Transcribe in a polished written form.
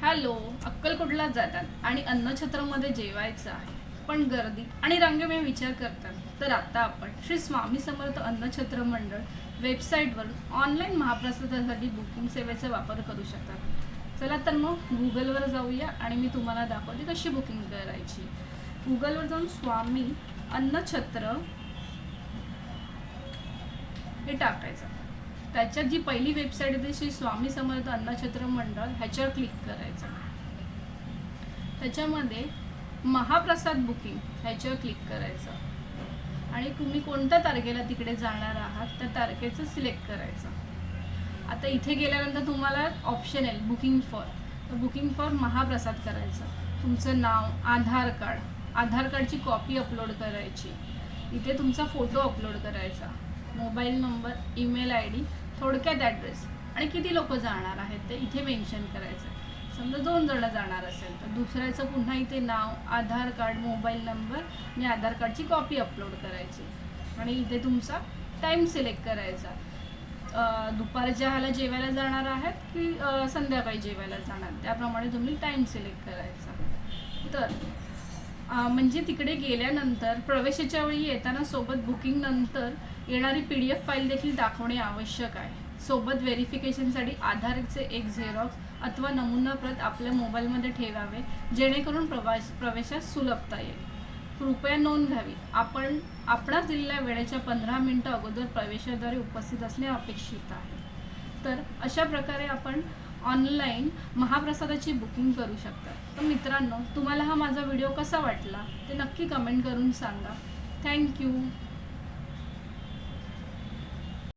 Hello, अक्कलकोटला जातात आणि अन्नछत्रमध्ये जेवायचं आहे, पण गर्दी आणि रांगेमुळे विचार करतात. तर आता आपण श्री स्वामी समर्थ अन्नछत्र मंडळ वेबसाईटवरून ऑनलाईन महाप्रसादासाठी बुकिंग सेवेचा वापर करू शकतात. चला तर मग गुगलवर जाऊया आणि मी तुम्हाला दाखवते कशी बुकिंग करायची. गुगलवर जाऊन स्वामी अन्नछत्र हे टाकायचं. त्याच्यात जी पहिली वेबसाईट आहे श्री स्वामी समर्थ अन्नछत्र मंडळ ह्याच्यावर क्लिक करायचं. त्याच्यामध्ये महाप्रसाद बुकिंग ह्याच्यावर क्लिक करायचं आणि तुम्ही कोणत्या तारखेला तिकडे जाणार आहात त्या तारखेचं सिलेक्ट करायचं. आता इथे गेल्यानंतर तुम्हाला ऑप्शन येईल बुकिंग फॉर. तर बुकिंग फॉर महाप्रसाद करायचं. तुमचं नाव, आधार कार्डची कॉपी अपलोड करायची. इथे तुमचा फोटो अपलोड करायचा, मोबाईल नंबर, ईमेल ID, थोडक्यात ॲड्रेस आणि किती लोक जाणार आहेत ते इथे मेन्शन करायचं. समजा 2 जण जाणार असेल तर दुसऱ्याचं पुन्हा इथे नाव, आधार कार्ड, मोबाईल नंबर आणि आधार कार्डची कॉपी अपलोड करायची आणि इथे तुमचा टाईम सिलेक्ट करायचा. दुपारच्या ह्याला जेवायला जाणार आहात की संध्याकाळी जेवायला जाणार, त्याप्रमाणे तुम्ही टाईम सिलेक्ट करायचा. तर म्हणजे तिकडे गेल्यानंतर प्रवेशाच्या वेळी येताना सोबत बुकिंग नंतर येणारी PDF फाईल देखील दाखवणे आवश्यक आहे. सोबत व्हेरिफिकेशनसाठी आधारचे एक झेरॉक्स अथवा नमुना प्रत आपल्या मोबाईलमध्ये ठेवावे, जेणेकरून प्रवेशास सुलभता येईल. कृपया नोंद घ्यावी, आपणास दिलेल्या वेळेच्या 15 मिनिटं अगोदर प्रवेशाद्वारे उपस्थित असणे अपेक्षित आहे. तर अशा प्रकारे आपण ऑनलाईन महाप्रसादाची बुकिंग करू शकता. तर मित्रांनो, तुम्हाला हा माझा व्हिडिओ कसा वाटला ते नक्की कमेंट करून सांगा. थँक्यू.